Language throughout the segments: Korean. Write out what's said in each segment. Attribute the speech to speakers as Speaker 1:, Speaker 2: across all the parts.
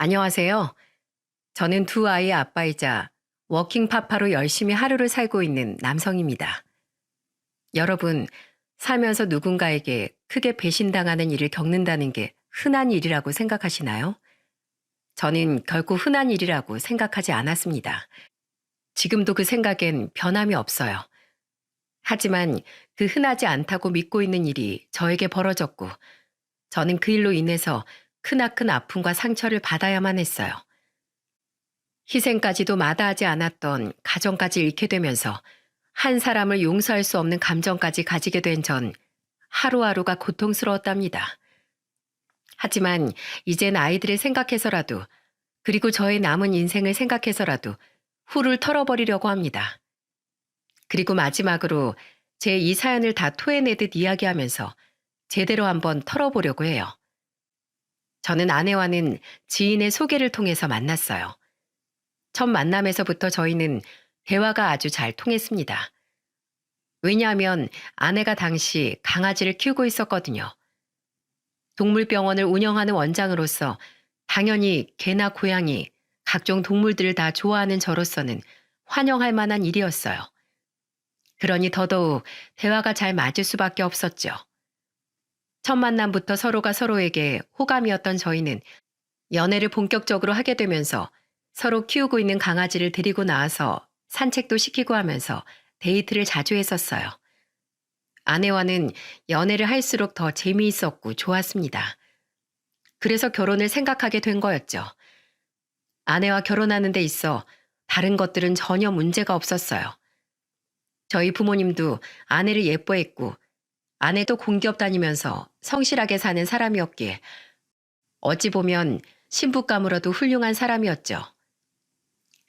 Speaker 1: 안녕하세요. 저는 두 아이의 아빠이자 워킹파파로 열심히 하루를 살고 있는 남성입니다. 여러분, 살면서 누군가에게 크게 배신당하는 일을 겪는다는 게 흔한 일이라고 생각하시나요? 저는 결코 흔한 일이라고 생각하지 않았습니다. 지금도 그 생각엔 변함이 없어요. 하지만 그 흔하지 않다고 믿고 있는 일이 저에게 벌어졌고, 저는 그 일로 인해서 크나큰 아픔과 상처를 받아야만 했어요. 희생까지도 마다하지 않았던 가정까지 잃게 되면서 한 사람을 용서할 수 없는 감정까지 가지게 된 전 하루하루가 고통스러웠답니다. 하지만 이젠 아이들을 생각해서라도, 그리고 저의 남은 인생을 생각해서라도 후를 털어버리려고 합니다. 그리고 마지막으로 제 이 사연을 다 토해내듯 이야기하면서 제대로 한번 털어보려고 해요. 저는 아내와는 지인의 소개를 통해서 만났어요. 첫 만남에서부터 저희는 대화가 아주 잘 통했습니다. 왜냐하면 아내가 당시 강아지를 키우고 있었거든요. 동물병원을 운영하는 원장으로서 당연히 개나 고양이, 각종 동물들을 다 좋아하는 저로서는 환영할 만한 일이었어요. 그러니 더더욱 대화가 잘 맞을 수밖에 없었죠. 첫 만남부터 서로가 서로에게 호감이었던 저희는 연애를 본격적으로 하게 되면서 서로 키우고 있는 강아지를 데리고 나와서 산책도 시키고 하면서 데이트를 자주 했었어요. 아내와는 연애를 할수록 더 재미있었고 좋았습니다. 그래서 결혼을 생각하게 된 거였죠. 아내와 결혼하는 데 있어 다른 것들은 전혀 문제가 없었어요. 저희 부모님도 아내를 예뻐했고 아내도 공기업 다니면서 성실하게 사는 사람이었기에 어찌 보면 신부감으로도 훌륭한 사람이었죠.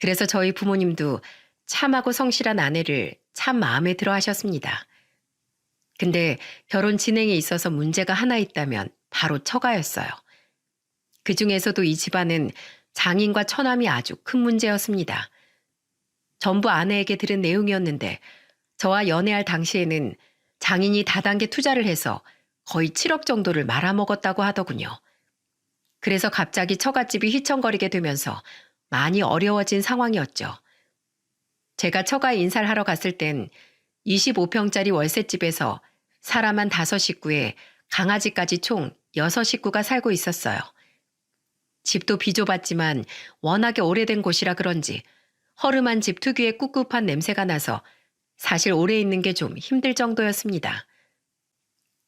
Speaker 1: 그래서 저희 부모님도 참하고 성실한 아내를 참 마음에 들어 하셨습니다. 근데 결혼 진행에 있어서 문제가 하나 있다면 바로 처가였어요. 그 중에서도 이 집안은 장인과 처남이 아주 큰 문제였습니다. 전부 아내에게 들은 내용이었는데 저와 연애할 당시에는 장인이 다단계 투자를 해서 거의 7억 정도를 말아먹었다고 하더군요. 그래서 갑자기 처갓집이 휘청거리게 되면서 많이 어려워진 상황이었죠. 제가 처가에 인사를 하러 갔을 땐 25평짜리 월세집에서 사람 한 5식구에 강아지까지 총 6식구가 살고 있었어요. 집도 비좁았지만 워낙에 오래된 곳이라 그런지 허름한 집 특유의 꿉꿉한 냄새가 나서 사실 오래 있는 게 좀 힘들 정도였습니다.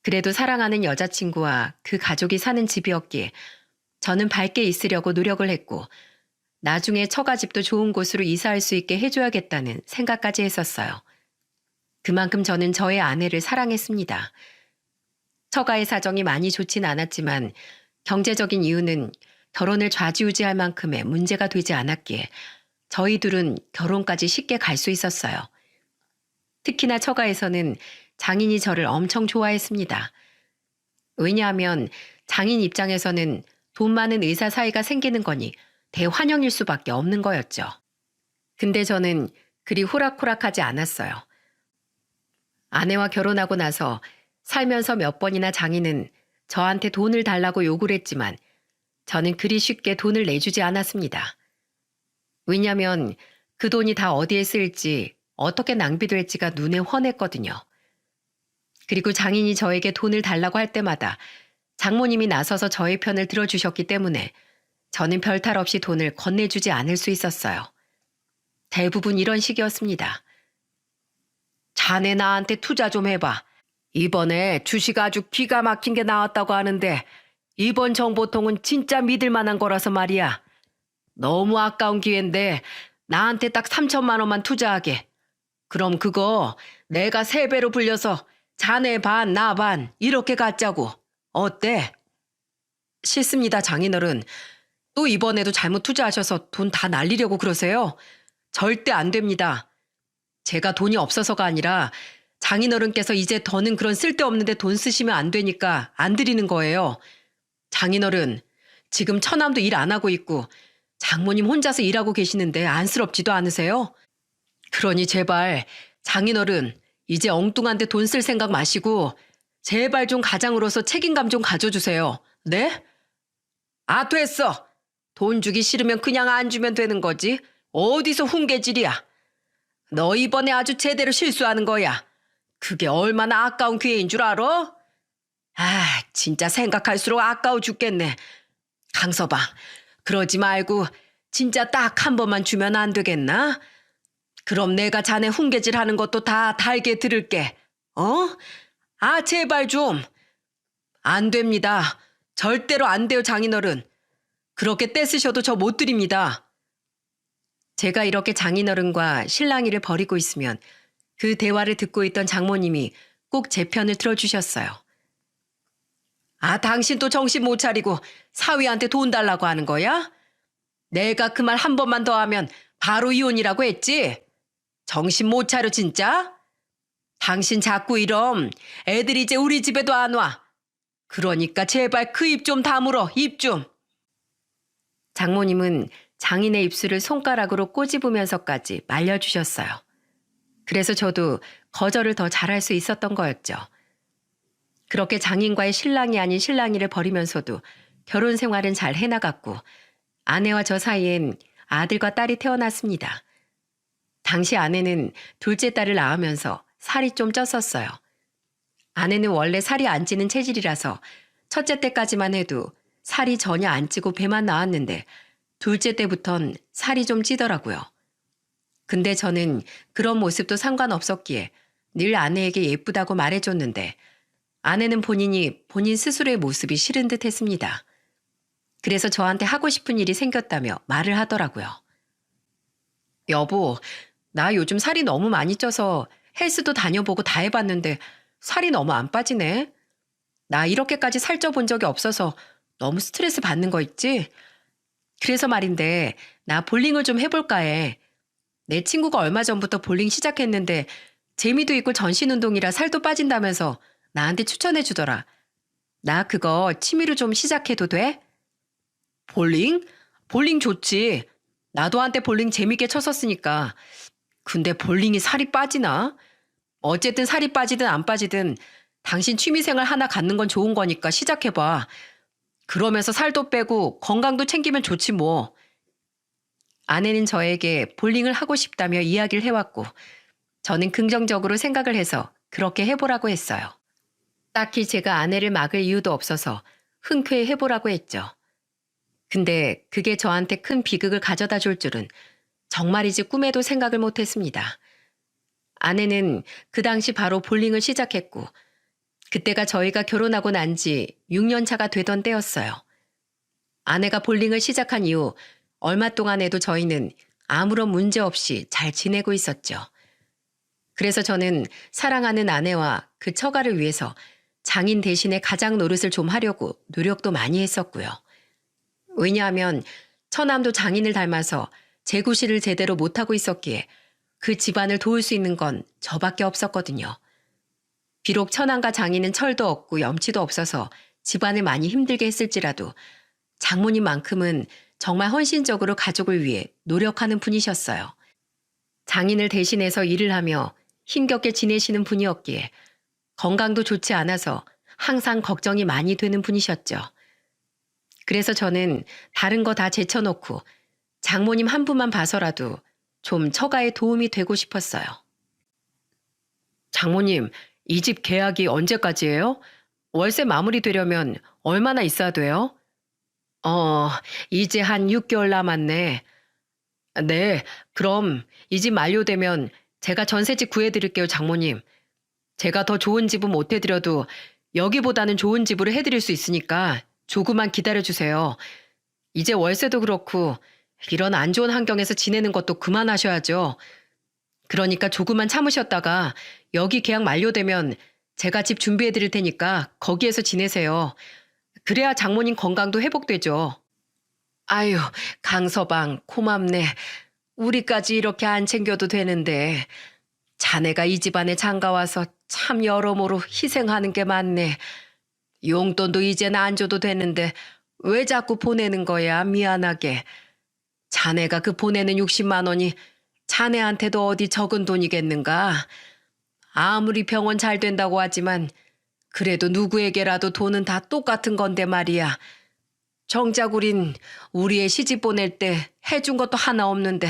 Speaker 1: 그래도 사랑하는 여자친구와 그 가족이 사는 집이었기에 저는 밝게 있으려고 노력을 했고 나중에 처가집도 좋은 곳으로 이사할 수 있게 해줘야겠다는 생각까지 했었어요. 그만큼 저는 저의 아내를 사랑했습니다. 처가의 사정이 많이 좋진 않았지만 경제적인 이유는 결혼을 좌지우지할 만큼의 문제가 되지 않았기에 저희 둘은 결혼까지 쉽게 갈 수 있었어요. 특히나 처가에서는 장인이 저를 엄청 좋아했습니다. 왜냐하면 장인 입장에서는 돈 많은 의사 사이가 생기는 거니 대환영일 수밖에 없는 거였죠. 근데 저는 그리 호락호락하지 않았어요. 아내와 결혼하고 나서 살면서 몇 번이나 장인은 저한테 돈을 달라고 요구를 했지만 저는 그리 쉽게 돈을 내주지 않았습니다. 왜냐하면 그 돈이 다 어디에 쓰일지 어떻게 낭비될지가 눈에 훤했거든요. 그리고 장인이 저에게 돈을 달라고 할 때마다 장모님이 나서서 저의 편을 들어주셨기 때문에 저는 별탈 없이 돈을 건네주지 않을 수 있었어요. 대부분 이런 식이었습니다. 자네 나한테 투자 좀 해봐. 이번에 주식 아주 기가 막힌 게 나왔다고 하는데 이번 정보통은 진짜 믿을 만한 거라서 말이야. 너무 아까운 기회인데 나한테 딱 3천만 원만 투자하게. 그럼 그거 내가 3배로 불려서 자네 반, 나 반 이렇게 갖자고. 어때? 싫습니다, 장인어른. 또 이번에도 잘못 투자하셔서 돈 다 날리려고 그러세요? 절대 안 됩니다. 제가 돈이 없어서가 아니라 장인어른께서 이제 더는 그런 쓸데없는데 돈 쓰시면 안 되니까 안 드리는 거예요. 장인어른, 지금 처남도 일 안 하고 있고 장모님 혼자서 일하고 계시는데 안쓰럽지도 않으세요? 그러니 제발 장인어른 이제 엉뚱한 데 돈 쓸 생각 마시고 제발 좀 가장으로서 책임감 좀 가져주세요. 네? 아, 됐어. 돈 주기 싫으면 그냥 안 주면 되는 거지. 어디서 훈계질이야. 너 이번에 아주 제대로 실수하는 거야. 그게 얼마나 아까운 기회인 줄 알아? 아, 진짜 생각할수록 아까워 죽겠네. 강서방, 그러지 말고 진짜 딱 한 번만 주면 안 되겠나? 그럼 내가 자네 훈계질 하는 것도 다 달게 들을게. 어? 아, 제발 좀. 안 됩니다. 절대로 안 돼요, 장인어른. 그렇게 떼쓰셔도 저 못 드립니다. 제가 이렇게 장인어른과 실랑이를 벌이고 있으면 그 대화를 듣고 있던 장모님이 꼭 제 편을 들어주셨어요. 아, 당신 또 정신 못 차리고 사위한테 돈 달라고 하는 거야? 내가 그 말 한 번만 더 하면 바로 이혼이라고 했지? 정신 못 차려 진짜? 당신 자꾸 이럼 애들이 이제 우리 집에도 안 와. 그러니까 제발 그 입 좀 다물어, 입 좀. 장모님은 장인의 입술을 손가락으로 꼬집으면서까지 말려주셨어요. 그래서 저도 거절을 더 잘할 수 있었던 거였죠. 그렇게 장인과의 실랑이 아닌 실랑이를 벌이면서도 결혼 생활은 잘 해나갔고 아내와 저 사이엔 아들과 딸이 태어났습니다. 당시 아내는 둘째 딸을 낳으면서 살이 좀 쪘었어요. 아내는 원래 살이 안 찌는 체질이라서 첫째 때까지만 해도 살이 전혀 안 찌고 배만 나왔는데 둘째 때부턴 살이 좀 찌더라고요. 근데 저는 그런 모습도 상관없었기에 늘 아내에게 예쁘다고 말해줬는데 아내는 본인 스스로의 모습이 싫은 듯 했습니다. 그래서 저한테 하고 싶은 일이 생겼다며 말을 하더라고요. 여보, 나 요즘 살이 너무 많이 쪄서 헬스도 다녀보고 다 해봤는데 살이 너무 안 빠지네. 나 이렇게까지 살쪄본 적이 없어서 너무 스트레스 받는 거 있지? 그래서 말인데 나 볼링을 좀 해볼까 해. 내 친구가 얼마 전부터 볼링 시작했는데 재미도 있고 전신운동이라 살도 빠진다면서 나한테 추천해 주더라. 나 그거 취미로 좀 시작해도 돼? 볼링? 볼링 좋지. 나도 한때 볼링 재밌게 쳤었으니까. 근데 볼링이 살이 빠지나? 어쨌든 살이 빠지든 안 빠지든 당신 취미생활 하나 갖는 건 좋은 거니까 시작해봐. 그러면서 살도 빼고 건강도 챙기면 좋지 뭐. 아내는 저에게 볼링을 하고 싶다며 이야기를 해왔고 저는 긍정적으로 생각을 해서 그렇게 해보라고 했어요. 딱히 제가 아내를 막을 이유도 없어서 흔쾌히 해보라고 했죠. 근데 그게 저한테 큰 비극을 가져다 줄 줄은 정말이지 꿈에도 생각을 못했습니다. 아내는 그 당시 바로 볼링을 시작했고 그때가 저희가 결혼하고 난 지 6년 차가 되던 때였어요. 아내가 볼링을 시작한 이후 얼마 동안에도 저희는 아무런 문제 없이 잘 지내고 있었죠. 그래서 저는 사랑하는 아내와 그 처가를 위해서 장인 대신에 가장 노릇을 좀 하려고 노력도 많이 했었고요. 왜냐하면 처남도 장인을 닮아서 재구실을 제대로 못하고 있었기에 그 집안을 도울 수 있는 건 저밖에 없었거든요. 비록 처남과 장인은 철도 없고 염치도 없어서 집안을 많이 힘들게 했을지라도 장모님만큼은 정말 헌신적으로 가족을 위해 노력하는 분이셨어요. 장인을 대신해서 일을 하며 힘겹게 지내시는 분이었기에 건강도 좋지 않아서 항상 걱정이 많이 되는 분이셨죠. 그래서 저는 다른 거 다 제쳐놓고 장모님 한 분만 봐서라도 좀 처가에 도움이 되고 싶었어요. 장모님, 이 집 계약이 언제까지예요? 월세 마무리되려면 얼마나 있어야 돼요? 이제 한 6개월 남았네. 네, 그럼 이 집 만료되면 제가 전세집 구해드릴게요, 장모님. 제가 더 좋은 집은 못 해드려도 여기보다는 좋은 집으로 해드릴 수 있으니까 조금만 기다려주세요. 이제 월세도 그렇고 이런 안 좋은 환경에서 지내는 것도 그만하셔야죠. 그러니까 조금만 참으셨다가 여기 계약 만료되면 제가 집 준비해드릴 테니까 거기에서 지내세요. 그래야 장모님 건강도 회복되죠. 아유, 강서방 고맙네. 우리까지 이렇게 안 챙겨도 되는데 자네가 이 집안에 장가와서 참 여러모로 희생하는 게 많네. 용돈도 이젠 안 줘도 되는데 왜 자꾸 보내는 거야, 미안하게. 자네가 그 보내는 60만 원이 자네한테도 어디 적은 돈이겠는가? 아무리 병원 잘 된다고 하지만 그래도 누구에게라도 돈은 다 똑같은 건데 말이야. 정작 우린 우리의 시집 보낼 때 해준 것도 하나 없는데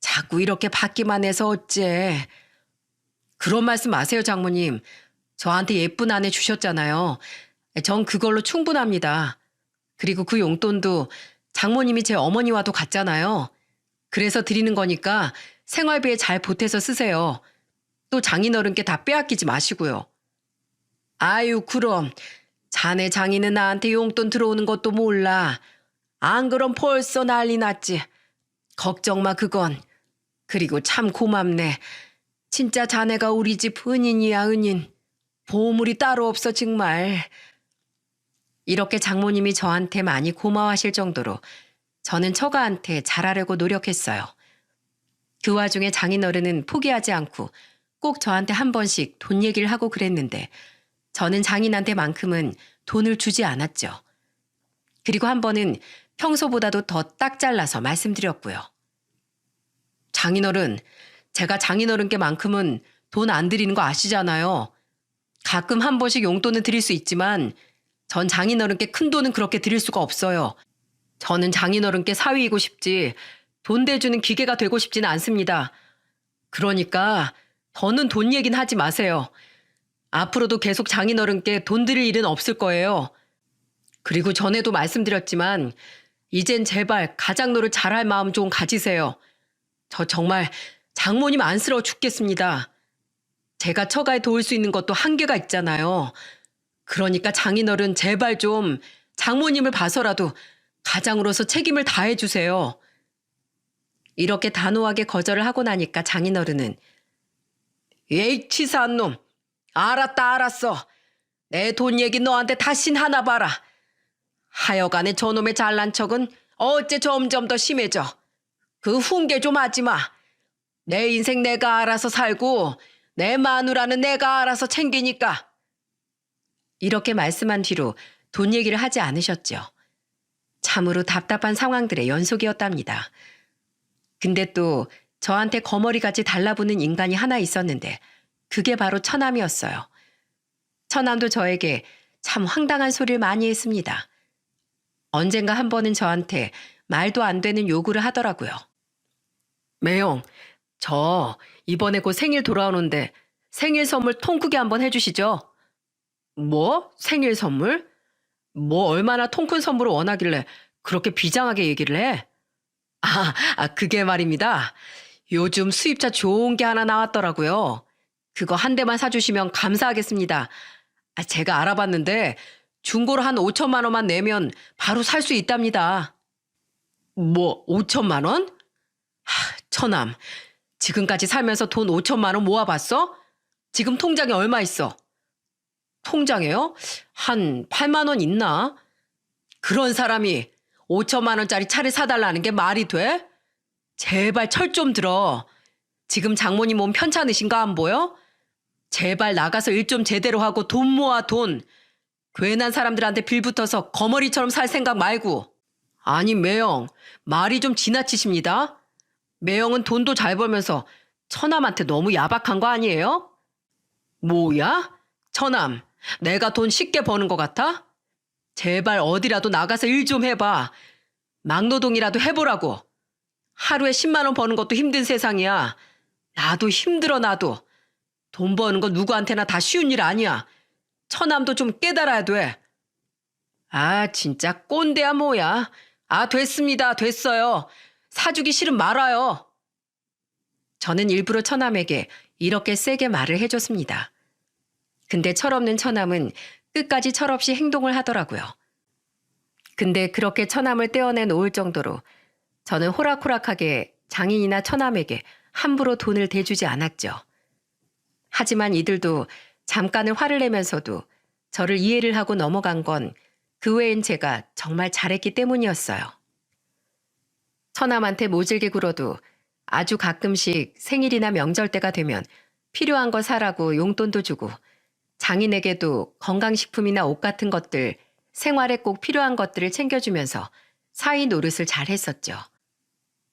Speaker 1: 자꾸 이렇게 받기만 해서 어째. 그런 말씀 마세요, 장모님. 저한테 예쁜 아내 주셨잖아요. 전 그걸로 충분합니다. 그리고 그 용돈도 장모님이 제 어머니와도 같잖아요. 그래서 드리는 거니까 생활비에 잘 보태서 쓰세요. 또 장인어른께 다 빼앗기지 마시고요. 아유, 그럼 자네 장인은 나한테 용돈 들어오는 것도 몰라. 안 그럼 벌써 난리 났지. 걱정 마, 그건. 그리고 참 고맙네. 진짜 자네가 우리 집 은인이야, 은인. 보물이 따로 없어, 정말. 이렇게 장모님이 저한테 많이 고마워하실 정도로 저는 처가한테 잘하려고 노력했어요. 그 와중에 장인어른은 포기하지 않고 꼭 저한테 한 번씩 돈 얘기를 하고 그랬는데 저는 장인한테만큼은 돈을 주지 않았죠. 그리고 한 번은 평소보다도 더 딱 잘라서 말씀드렸고요. 장인어른, 제가 장인어른께만큼은 돈 안 드리는 거 아시잖아요. 가끔 한 번씩 용돈은 드릴 수 있지만 전 장인어른께 큰 돈은 그렇게 드릴 수가 없어요. 저는 장인어른께 사위이고 싶지 돈 대주는 기계가 되고 싶지는 않습니다. 그러니까 더는 돈 얘기는 하지 마세요. 앞으로도 계속 장인어른께 돈 드릴 일은 없을 거예요. 그리고 전에도 말씀드렸지만 이젠 제발 가장노릇 잘할 마음 좀 가지세요. 저 정말 장모님 안쓰러워 죽겠습니다. 제가 처가에 도울 수 있는 것도 한계가 있잖아요. 그러니까 장인어른 제발 좀 장모님을 봐서라도 가장으로서 책임을 다해 주세요. 이렇게 단호하게 거절을 하고 나니까 장인어른은 에이, 치사한 놈. 알았다, 알았어. 내 돈 얘기 너한테 다신 하나 봐라. 하여간에 저놈의 잘난 척은 어째 점점 더 심해져. 그 훈계 좀 하지 마. 내 인생 내가 알아서 살고 내 마누라는 내가 알아서 챙기니까. 이렇게 말씀한 뒤로 돈 얘기를 하지 않으셨죠. 참으로 답답한 상황들의 연속이었답니다. 근데 또 저한테 거머리같이 달라붙는 인간이 하나 있었는데 그게 바로 처남이었어요. 처남도 저에게 참 황당한 소리를 많이 했습니다. 언젠가 한 번은 저한테 말도 안 되는 요구를 하더라고요. 매영, 저 이번에 곧 생일 돌아오는데 생일 선물 통 크게 한번 해주시죠. 뭐? 생일 선물? 뭐 얼마나 통 큰 선물을 원하길래 그렇게 비장하게 얘기를 해? 그게 말입니다. 요즘 수입차 좋은 게 하나 나왔더라고요. 그거 한 대만 사주시면 감사하겠습니다. 제가 알아봤는데 중고로 한 5천만 원만 내면 바로 살 수 있답니다. 뭐 5천만 원? 처남, 지금까지 살면서 돈 5천만 원 모아봤어? 지금 통장에 얼마 있어? 통장에요? 한 8만 원 있나? 그런 사람이 5천만 원짜리 차를 사달라는 게 말이 돼? 제발 철 좀 들어. 지금 장모님 몸 편찮으신가 안 보여? 제발 나가서 일 좀 제대로 하고 돈 모아, 돈. 괜한 사람들한테 빌붙어서 거머리처럼 살 생각 말고. 아니, 매영, 말이 좀 지나치십니다. 매영은 돈도 잘 벌면서 처남한테 너무 야박한 거 아니에요? 뭐야? 처남, 내가 돈 쉽게 버는 것 같아? 제발 어디라도 나가서 일 좀 해봐. 막노동이라도 해보라고. 하루에 10만 원 버는 것도 힘든 세상이야. 나도 힘들어, 나도. 돈 버는 거 누구한테나 다 쉬운 일 아니야. 처남도 좀 깨달아야 돼. 진짜 꼰대야 뭐야. 됐습니다. 됐어요. 사주기 싫으면 말아요. 저는 일부러 처남에게 이렇게 세게 말을 해줬습니다. 근데 철없는 처남은 끝까지 철없이 행동을 하더라고요. 근데 그렇게 처남을 떼어내 놓을 정도로 저는 호락호락하게 장인이나 처남에게 함부로 돈을 대주지 않았죠. 하지만 이들도 잠깐은 화를 내면서도 저를 이해를 하고 넘어간 건 그 외엔 제가 정말 잘했기 때문이었어요. 처남한테 모질게 굴어도 아주 가끔씩 생일이나 명절 때가 되면 필요한 거 사라고 용돈도 주고 장인에게도 건강식품이나 옷 같은 것들, 생활에 꼭 필요한 것들을 챙겨주면서 사위 노릇을 잘 했었죠.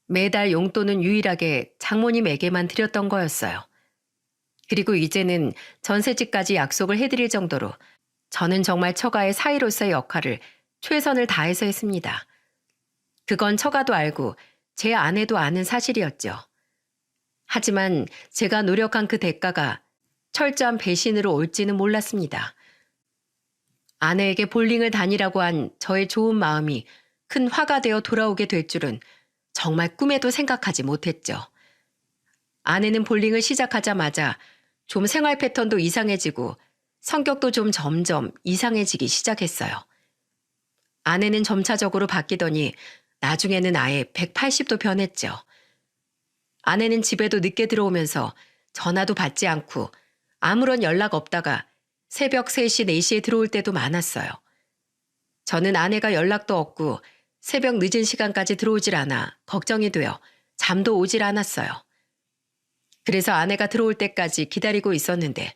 Speaker 1: 매달 용돈은 유일하게 장모님에게만 드렸던 거였어요. 그리고 이제는 전세집까지 약속을 해드릴 정도로 저는 정말 처가의 사위로서의 역할을 최선을 다해서 했습니다. 그건 처가도 알고 제 아내도 아는 사실이었죠. 하지만 제가 노력한 그 대가가 철저한 배신으로 올지는 몰랐습니다. 아내에게 볼링을 다니라고 한 저의 좋은 마음이 큰 화가 되어 돌아오게 될 줄은 정말 꿈에도 생각하지 못했죠. 아내는 볼링을 시작하자마자 좀 생활 패턴도 이상해지고 성격도 좀 점점 이상해지기 시작했어요. 아내는 점차적으로 바뀌더니 나중에는 아예 180도 변했죠. 아내는 집에도 늦게 들어오면서 전화도 받지 않고 아무런 연락 없다가 새벽 3시, 4시에 들어올 때도 많았어요. 저는 아내가 연락도 없고 새벽 늦은 시간까지 들어오질 않아 걱정이 되어 잠도 오질 않았어요. 그래서 아내가 들어올 때까지 기다리고 있었는데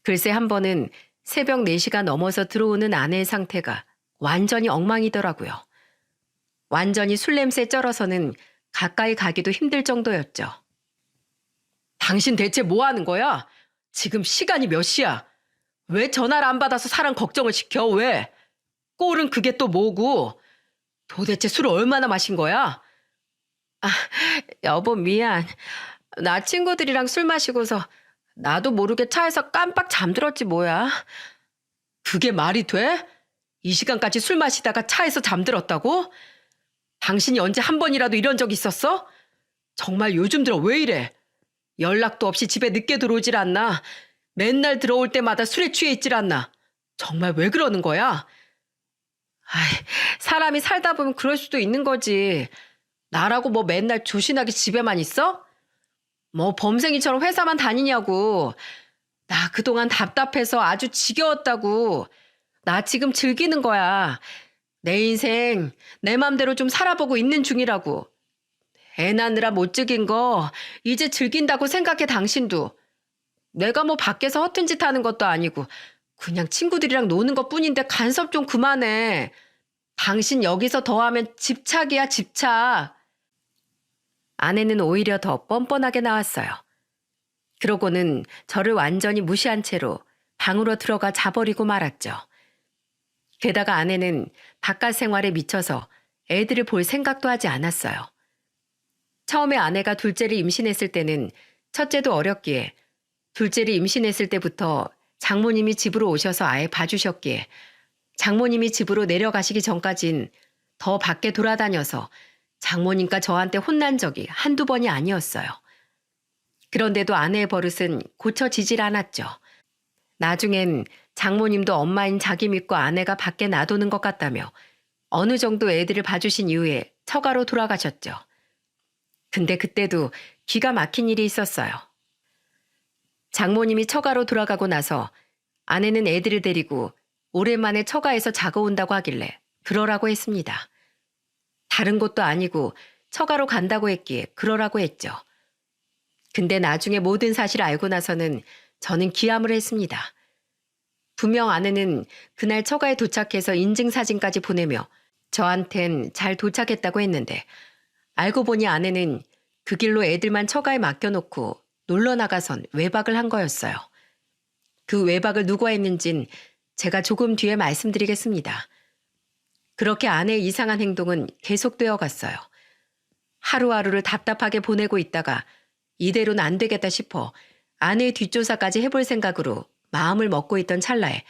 Speaker 1: 글쎄 한 번은 새벽 4시가 넘어서 들어오는 아내의 상태가 완전히 엉망이더라고요. 완전히 술 냄새에 쩔어서는 가까이 가기도 힘들 정도였죠. 당신 대체 뭐 하는 거야? 지금 시간이 몇 시야? 왜 전화를 안 받아서 사람 걱정을 시켜? 왜? 꼴은 그게 또 뭐고? 도대체 술을 얼마나 마신 거야? 아, 여보 미안. 나 친구들이랑 술 마시고서 나도 모르게 차에서 깜빡 잠들었지 뭐야. 그게 말이 돼? 이 시간까지 술 마시다가 차에서 잠들었다고? 당신이 언제 한 번이라도 이런 적 있었어? 정말 요즘 들어 왜 이래? 연락도 없이 집에 늦게 들어오질 않나? 맨날 들어올 때마다 술에 취해 있질 않나? 정말 왜 그러는 거야? 아이, 사람이 살다 보면 그럴 수도 있는 거지. 나라고 뭐 맨날 조신하게 집에만 있어? 뭐 범생이처럼 회사만 다니냐고. 나 그동안 답답해서 아주 지겨웠다고. 나 지금 즐기는 거야. 내 인생 내 맘대로 좀 살아보고 있는 중이라고. 애 낳느라 못 즐긴 거 이제 즐긴다고 생각해 당신도. 내가 뭐 밖에서 허튼 짓 하는 것도 아니고 그냥 친구들이랑 노는 것뿐인데 간섭 좀 그만해. 당신 여기서 더하면 집착이야 집착. 아내는 오히려 더 뻔뻔하게 나왔어요. 그러고는 저를 완전히 무시한 채로 방으로 들어가 자버리고 말았죠. 게다가 아내는 바깥 생활에 미쳐서 애들을 볼 생각도 하지 않았어요. 처음에 아내가 둘째를 임신했을 때는 첫째도 어렸기에 둘째를 임신했을 때부터 장모님이 집으로 오셔서 아예 봐주셨기에 장모님이 집으로 내려가시기 전까진 더 밖에 돌아다녀서 장모님과 저한테 혼난 적이 한두 번이 아니었어요. 그런데도 아내의 버릇은 고쳐지질 않았죠. 나중엔 장모님도 엄마인 자기 믿고 아내가 밖에 놔두는 것 같다며 어느 정도 애들을 봐주신 이후에 처가로 돌아가셨죠. 근데 그때도 기가 막힌 일이 있었어요. 장모님이 처가로 돌아가고 나서 아내는 애들을 데리고 오랜만에 처가에서 자고 온다고 하길래 그러라고 했습니다. 다른 곳도 아니고 처가로 간다고 했기에 그러라고 했죠. 근데 나중에 모든 사실을 알고 나서는 저는 기함을 했습니다. 분명 아내는 그날 처가에 도착해서 인증사진까지 보내며 저한텐 잘 도착했다고 했는데 알고 보니 아내는 그 길로 애들만 처가에 맡겨놓고 놀러 나가선 외박을 한 거였어요. 그 외박을 누가 했는진 제가 조금 뒤에 말씀드리겠습니다. 그렇게 아내의 이상한 행동은 계속되어 갔어요. 하루하루를 답답하게 보내고 있다가 이대로는 안 되겠다 싶어 아내의 뒷조사까지 해볼 생각으로 마음을 먹고 있던 찰나에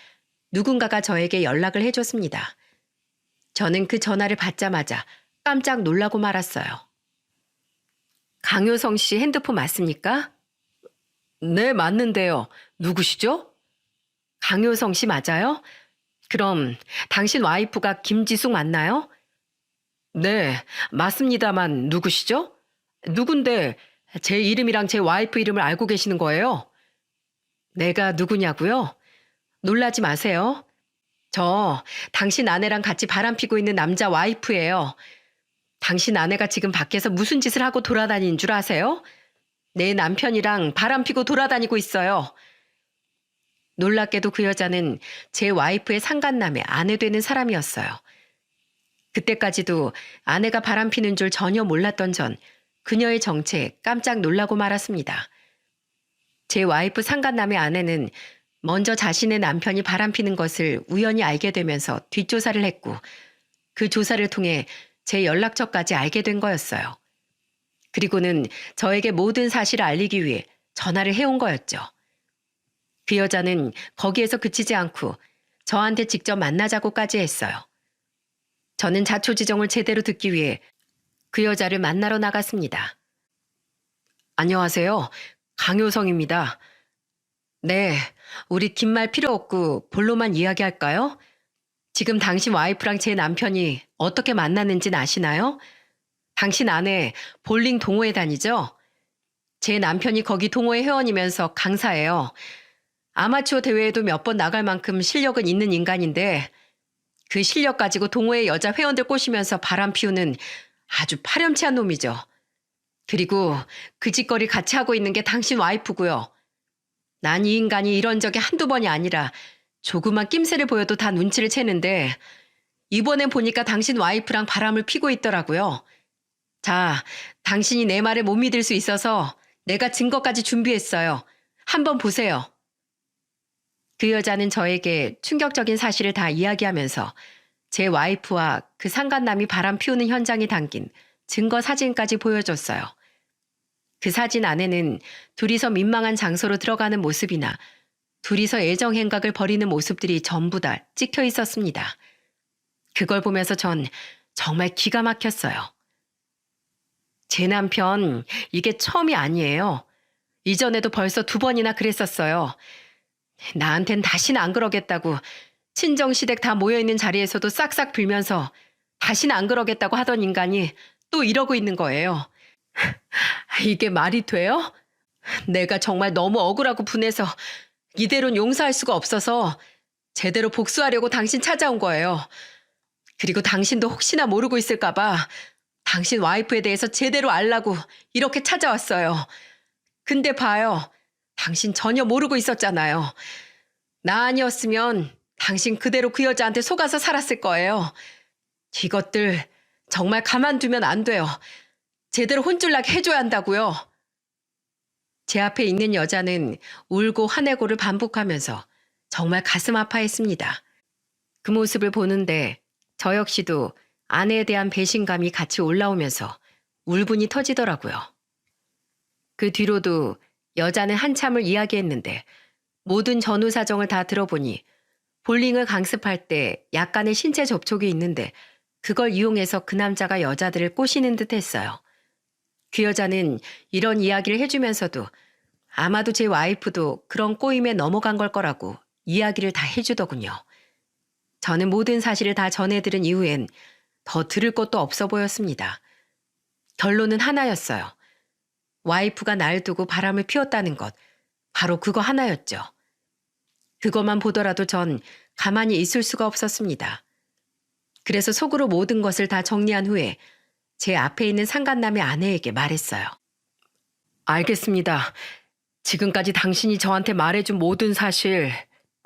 Speaker 1: 누군가가 저에게 연락을 해줬습니다. 저는 그 전화를 받자마자 깜짝 놀라고 말았어요. 강효성 씨 핸드폰 맞습니까? 네, 맞는데요. 누구시죠? 강효성 씨 맞아요? 그럼 당신 와이프가 김지숙 맞나요? 네, 맞습니다만 누구시죠? 누군데 제 이름이랑 제 와이프 이름을 알고 계시는 거예요? 내가 누구냐고요? 놀라지 마세요. 저 당신 아내랑 같이 바람피고 있는 남자 와이프예요. 당신 아내가 지금 밖에서 무슨 짓을 하고 돌아다니는 줄 아세요? 내 남편이랑 바람피고 돌아다니고 있어요. 놀랍게도 그 여자는 제 와이프의 상간남의 아내 되는 사람이었어요. 그때까지도 아내가 바람피는 줄 전혀 몰랐던 전 그녀의 정체에 깜짝 놀라고 말았습니다. 제 와이프 상간남의 아내는 먼저 자신의 남편이 바람피는 것을 우연히 알게 되면서 뒷조사를 했고 그 조사를 통해 제 연락처까지 알게 된 거였어요. 그리고는 저에게 모든 사실을 알리기 위해 전화를 해온 거였죠. 그 여자는 거기에서 그치지 않고 저한테 직접 만나자고까지 했어요. 저는 자초지종을 제대로 듣기 위해 그 여자를 만나러 나갔습니다. 안녕하세요. 강효성입니다. 네, 우리 긴 말 필요 없고 본로만 이야기할까요? 지금 당신 와이프랑 제 남편이 어떻게 만났는지는 아시나요? 당신 아내 볼링 동호회 다니죠? 제 남편이 거기 동호회 회원이면서 강사예요. 아마추어 대회에도 몇 번 나갈 만큼 실력은 있는 인간인데 그 실력 가지고 동호회 여자 회원들 꼬시면서 바람 피우는 아주 파렴치한 놈이죠. 그리고 그 짓거리 같이 하고 있는 게 당신 와이프고요. 난 이 인간이 이런 적이 한두 번이 아니라 조그만 낌새를 보여도 다 눈치를 채는데 이번엔 보니까 당신 와이프랑 바람을 피고 있더라고요. 자, 당신이 내 말을 못 믿을 수 있어서 내가 증거까지 준비했어요. 한번 보세요. 그 여자는 저에게 충격적인 사실을 다 이야기하면서 제 와이프와 그 상간남이 바람 피우는 현장에 담긴 증거 사진까지 보여줬어요. 그 사진 안에는 둘이서 민망한 장소로 들어가는 모습이나 둘이서 애정 행각을 벌이는 모습들이 전부 다 찍혀 있었습니다. 그걸 보면서 전 정말 기가 막혔어요. 제 남편 이게 처음이 아니에요. 이전에도 벌써 2번이나 그랬었어요. 나한텐 다시는 안 그러겠다고 친정시댁 다 모여있는 자리에서도 싹싹 빌면서 다시는 안 그러겠다고 하던 인간이 또 이러고 있는 거예요. 이게 말이 돼요? 내가 정말 너무 억울하고 분해서 이대로는 용서할 수가 없어서 제대로 복수하려고 당신 찾아온 거예요. 그리고 당신도 혹시나 모르고 있을까봐 당신 와이프에 대해서 제대로 알라고 이렇게 찾아왔어요. 근데 봐요. 당신 전혀 모르고 있었잖아요. 나 아니었으면 당신 그대로 그 여자한테 속아서 살았을 거예요. 이것들 정말 가만두면 안 돼요. 제대로 혼쭐 나게 해줘야 한다고요. 제 앞에 있는 여자는 울고 화내고를 반복하면서 정말 가슴 아파했습니다. 그 모습을 보는데 저 역시도 아내에 대한 배신감이 같이 올라오면서 울분이 터지더라고요. 그 뒤로도 여자는 한참을 이야기했는데 모든 전후 사정을 다 들어보니 볼링을 강습할 때 약간의 신체 접촉이 있는데 그걸 이용해서 그 남자가 여자들을 꼬시는 듯 했어요. 그 여자는 이런 이야기를 해주면서도 아마도 제 와이프도 그런 꼬임에 넘어간 걸 거라고 이야기를 다 해주더군요. 저는 모든 사실을 다 전해들은 이후엔 더 들을 것도 없어 보였습니다. 결론은 하나였어요. 와이프가 날 두고 바람을 피웠다는 것, 바로 그거 하나였죠. 그것만 보더라도 전 가만히 있을 수가 없었습니다. 그래서 속으로 모든 것을 다 정리한 후에 제 앞에 있는 상간남의 아내에게 말했어요. 알겠습니다. 지금까지 당신이 저한테 말해준 모든 사실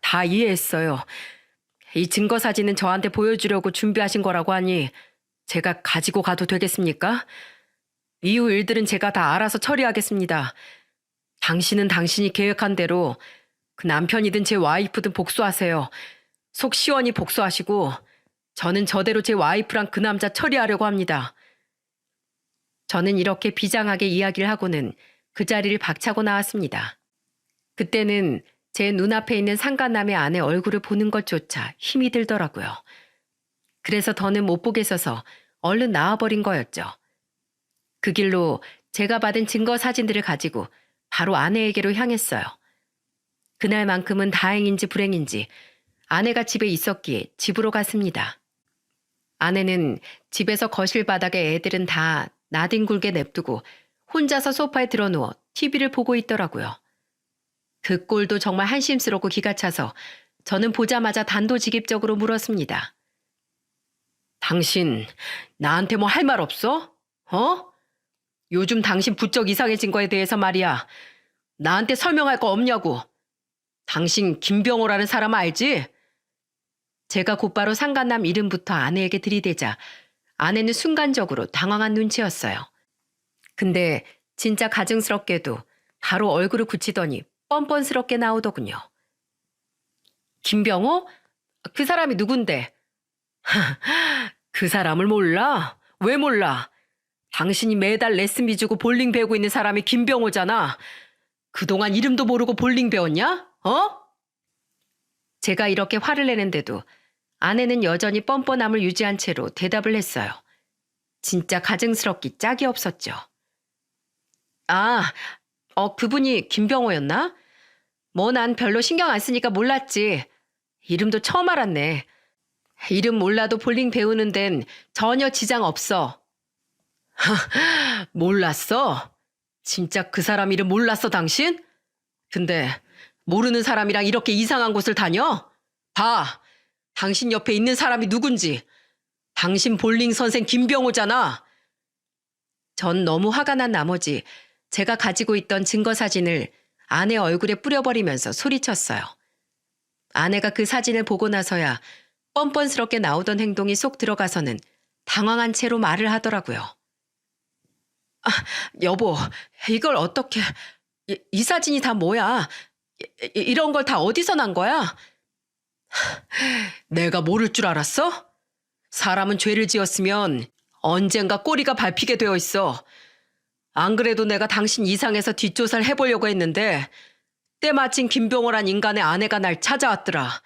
Speaker 1: 다 이해했어요. 이 증거 사진은 저한테 보여주려고 준비하신 거라고 하니 제가 가지고 가도 되겠습니까? 이후 일들은 제가 다 알아서 처리하겠습니다. 당신은 당신이 계획한 대로 그 남편이든 제 와이프든 복수하세요. 속 시원히 복수하시고 저는 저대로 제 와이프랑 그 남자 처리하려고 합니다. 저는 이렇게 비장하게 이야기를 하고는 그 자리를 박차고 나왔습니다. 그때는 제 눈앞에 있는 상간남의 아내 얼굴을 보는 것조차 힘이 들더라고요. 그래서 더는 못 보겠어서 얼른 나와버린 거였죠. 그 길로 제가 받은 증거 사진들을 가지고 바로 아내에게로 향했어요. 그날만큼은 다행인지 불행인지 아내가 집에 있었기에 집으로 갔습니다. 아내는 집에서 거실 바닥에 애들은 다 나뒹굴게 냅두고 혼자서 소파에 드러누워 TV를 보고 있더라고요. 그 꼴도 정말 한심스럽고 기가 차서 저는 보자마자 단도직입적으로 물었습니다. 당신 나한테 뭐 할 말 없어? 어? 요즘 당신 부쩍 이상해진 거에 대해서 말이야. 나한테 설명할 거 없냐고. 당신 김병호라는 사람 알지? 제가 곧바로 상간남 이름부터 아내에게 들이대자 아내는 순간적으로 당황한 눈치였어요. 근데 진짜 가증스럽게도 바로 얼굴을 굳히더니 뻔뻔스럽게 나오더군요. 김병호? 그 사람이 누군데? 그 사람을 몰라? 왜 몰라? 당신이 매달 레슨비 주고 볼링 배우고 있는 사람이 김병호잖아. 그동안 이름도 모르고 볼링 배웠냐? 어? 제가 이렇게 화를 내는데도 아내는 여전히 뻔뻔함을 유지한 채로 대답을 했어요. 진짜 가증스럽기 짝이 없었죠. 아, 그분이 김병호였나? 뭐 난 별로 신경 안 쓰니까 몰랐지. 이름도 처음 알았네. 이름 몰라도 볼링 배우는 데는 전혀 지장 없어. 몰랐어? 진짜 그 사람 이름 몰랐어, 당신? 근데 모르는 사람이랑 이렇게 이상한 곳을 다녀? 봐, 당신 옆에 있는 사람이 누군지. 당신 볼링 선생 김병호잖아. 전 너무 화가 난 나머지 제가 가지고 있던 증거 사진을 아내 얼굴에 뿌려버리면서 소리쳤어요. 아내가 그 사진을 보고 나서야 뻔뻔스럽게 나오던 행동이 쏙 들어가서는 당황한 채로 말을 하더라고요. 아, 여보, 이걸 어떻게... 이 사진이 다 뭐야? 이런 걸 다 어디서 난 거야? 내가 모를 줄 알았어? 사람은 죄를 지었으면 언젠가 꼬리가 밟히게 되어 있어. 안 그래도 내가 당신 이상해서 뒷조사를 해보려고 했는데 때마침 김병호란 인간의 아내가 날 찾아왔더라.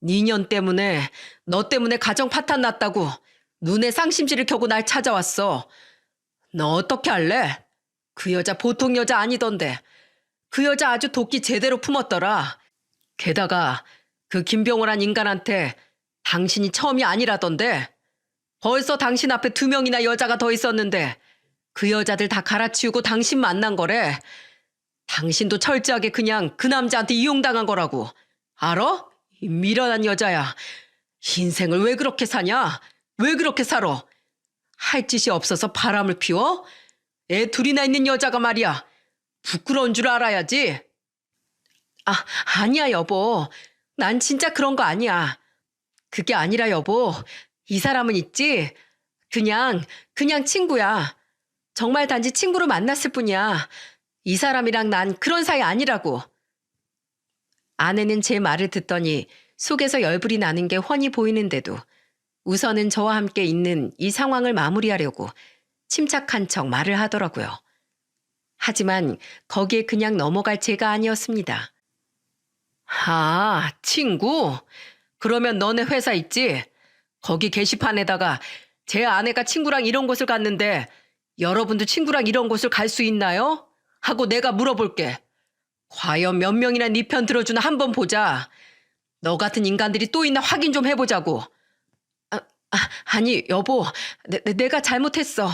Speaker 1: 니년 때문에, 너 때문에 가정 파탄 났다고 눈에 쌍심지를 켜고 날 찾아왔어. 너 어떻게 할래? 그 여자 보통 여자 아니던데. 그 여자 아주 도끼 제대로 품었더라. 게다가 그 김병호란 인간한테 당신이 처음이 아니라던데. 벌써 당신 앞에 2명이나 여자가 더 있었는데 그 여자들 다 갈아치우고 당신 만난 거래. 당신도 철저하게 그냥 그 남자한테 이용당한 거라고. 알아? 이 미련한 여자야. 인생을 왜 그렇게 사냐? 왜 그렇게 살아? 할 짓이 없어서 바람을 피워? 애 둘이나 있는 여자가 말이야. 부끄러운 줄 알아야지. 아니야 여보. 난 진짜 그런 거 아니야. 그게 아니라 여보. 이 사람은 있지? 그냥 친구야. 정말 단지 친구로 만났을 뿐이야. 이 사람이랑 난 그런 사이 아니라고. 아내는 제 말을 듣더니 속에서 열불이 나는 게 훤히 보이는데도 우선은 저와 함께 있는 이 상황을 마무리하려고 침착한 척 말을 하더라고요. 하지만 거기에 그냥 넘어갈 제가 아니었습니다. 아, 친구? 그러면 너네 회사 있지? 거기 게시판에다가 제 아내가 친구랑 이런 곳을 갔는데 여러분도 친구랑 이런 곳을 갈 수 있나요? 하고 내가 물어볼게. 과연 몇 명이나 네 편 들어주나 한번 보자. 너 같은 인간들이 또 있나 확인 좀 해보자고. 아니 여보, 내가 잘못했어.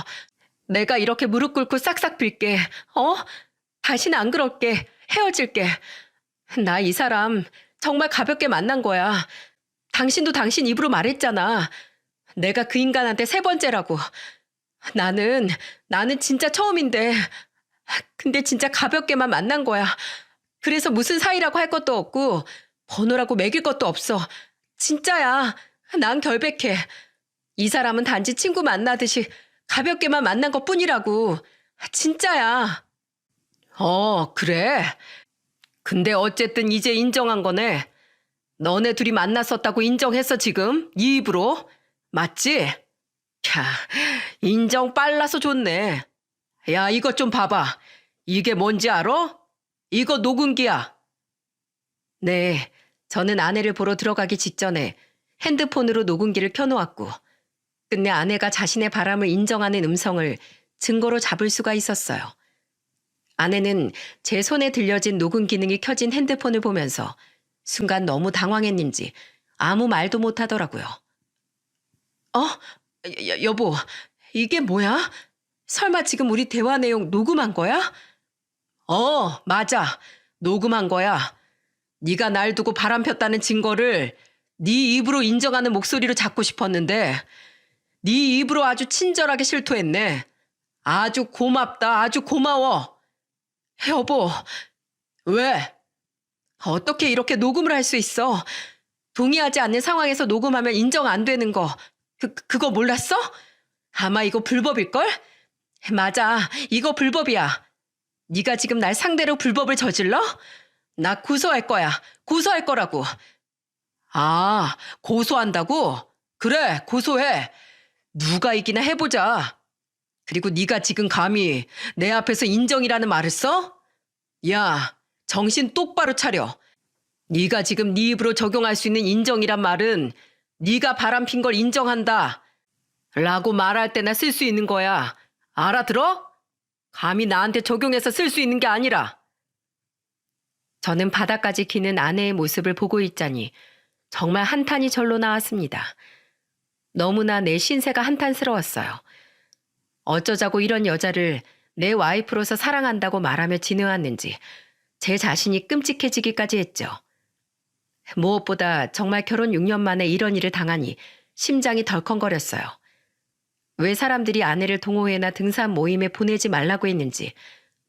Speaker 1: 내가 이렇게 무릎 꿇고 싹싹 빌게. 다시는 안 그럴게. 헤어질게. 나 이 사람 정말 가볍게 만난 거야. 당신도 당신 입으로 말했잖아. 내가 그 인간한테 3번째라고. 나는 진짜 처음인데. 근데 진짜 가볍게만 만난 거야. 그래서 무슨 사이라고 할 것도 없고 번호라고 매길 것도 없어. 진짜야. 난 결백해. 이 사람은 단지 친구 만나듯이 가볍게만 만난 것뿐이라고. 진짜야. 그래. 근데 어쨌든 이제 인정한 거네. 너네 둘이 만났었다고 인정했어 지금? 네 입으로. 맞지? 야, 인정 빨라서 좋네. 야, 이것 좀 봐봐. 이게 뭔지 알아? 이거 녹음기야. 네, 저는 아내를 보러 들어가기 직전에 핸드폰으로 녹음기를 켜놓았고 끝내 아내가 자신의 바람을 인정하는 음성을 증거로 잡을 수가 있었어요. 아내는 제 손에 들려진 녹음 기능이 켜진 핸드폰을 보면서 순간 너무 당황했는지 아무 말도 못하더라고요. 여보, 이게 뭐야? 설마 지금 우리 대화 내용 녹음한 거야? 맞아. 녹음한 거야. 네가 날 두고 바람 폈다는 증거를 네 입으로 인정하는 목소리로 잡고 싶었는데 네 입으로 아주 친절하게 실토했네. 아주 고맙다. 아주 고마워. 여보, 왜? 어떻게 이렇게 녹음을 할 수 있어? 동의하지 않는 상황에서 녹음하면 인정 안 되는 거. 그거 몰랐어? 아마 이거 불법일걸? 맞아. 이거 불법이야. 네가 지금 날 상대로 불법을 저질러? 나 고소할 거야. 고소할 거라고.
Speaker 2: 아, 고소한다고? 그래, 고소해. 누가 이기나 해보자. 그리고 네가 지금 감히 내 앞에서 인정이라는 말을 써? 야, 정신 똑바로 차려. 네가 지금 네 입으로 적용할 수 있는 인정이란 말은 네가 바람핀 걸 인정한다 라고 말할 때나 쓸 수 있는 거야. 알아들어? 감히 나한테 적용해서 쓸 수 있는 게 아니라.
Speaker 1: 저는 바닥까지 기는 아내의 모습을 보고 있자니 정말 한탄이 절로 나왔습니다. 너무나 내 신세가 한탄스러웠어요. 어쩌자고 이런 여자를 내 와이프로서 사랑한다고 말하며 지내왔는지 제 자신이 끔찍해지기까지 했죠. 무엇보다 정말 결혼 6년 만에 이런 일을 당하니 심장이 덜컹거렸어요. 왜 사람들이 아내를 동호회나 등산 모임에 보내지 말라고 했는지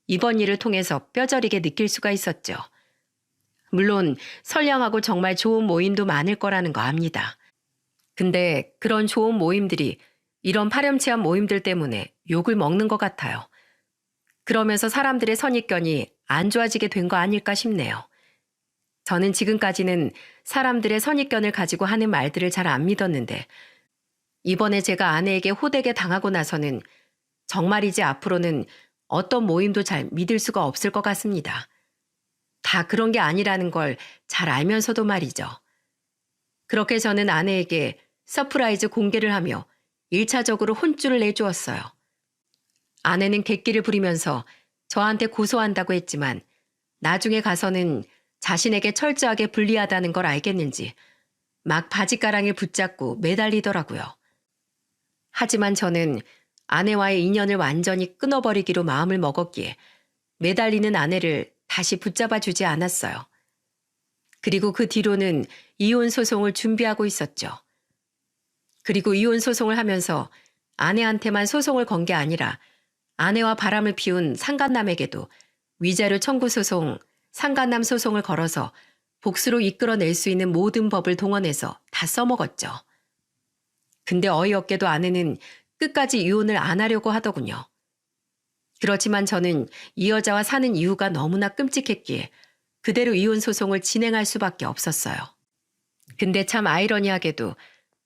Speaker 1: 이번 일을 통해서 뼈저리게 느낄 수가 있었죠. 물론 선량하고 정말 좋은 모임도 많을 거라는 거 압니다. 근데 그런 좋은 모임들이 이런 파렴치한 모임들 때문에 욕을 먹는 것 같아요. 그러면서 사람들의 선입견이 안 좋아지게 된 거 아닐까 싶네요. 저는 지금까지는 사람들의 선입견을 가지고 하는 말들을 잘 안 믿었는데 이번에 제가 아내에게 호되게 당하고 나서는 정말 이제 앞으로는 어떤 모임도 잘 믿을 수가 없을 것 같습니다. 다 그런 게 아니라는 걸 잘 알면서도 말이죠. 그렇게 저는 아내에게 서프라이즈 공개를 하며 1차적으로 혼쭐을 내주었어요. 아내는 객기를 부리면서 저한테 고소한다고 했지만 나중에 가서는 자신에게 철저하게 불리하다는 걸 알겠는지 막 바지가랑을 붙잡고 매달리더라고요. 하지만 저는 아내와의 인연을 완전히 끊어버리기로 마음을 먹었기에 매달리는 아내를 다시 붙잡아 주지 않았어요. 그리고 그 뒤로는 이혼 소송을 준비하고 있었죠. 그리고 이혼 소송을 하면서 아내한테만 소송을 건 게 아니라 아내와 바람을 피운 상간남에게도 위자료 청구 소송, 상간남 소송을 걸어서 복수로 이끌어낼 수 있는 모든 법을 동원해서 다 써먹었죠. 근데 어이없게도 아내는 끝까지 이혼을 안 하려고 하더군요. 그렇지만 저는 이 여자와 사는 이유가 너무나 끔찍했기에 그대로 이혼 소송을 진행할 수밖에 없었어요. 근데 참 아이러니하게도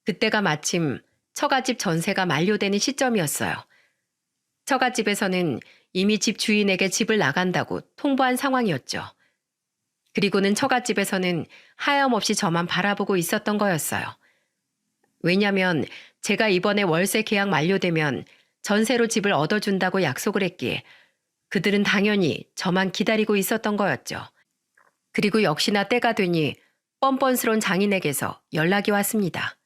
Speaker 1: 그때가 마침 처갓집 전세가 만료되는 시점이었어요. 처갓집에서는 이미 집 주인에게 집을 나간다고 통보한 상황이었죠. 그리고는 처갓집에서는 하염없이 저만 바라보고 있었던 거였어요. 왜냐면 제가 이번에 월세 계약 만료되면 전세로 집을 얻어준다고 약속을 했기에 그들은 당연히 저만 기다리고 있었던 거였죠. 그리고 역시나 때가 되니 뻔뻔스러운 장인에게서 연락이 왔습니다.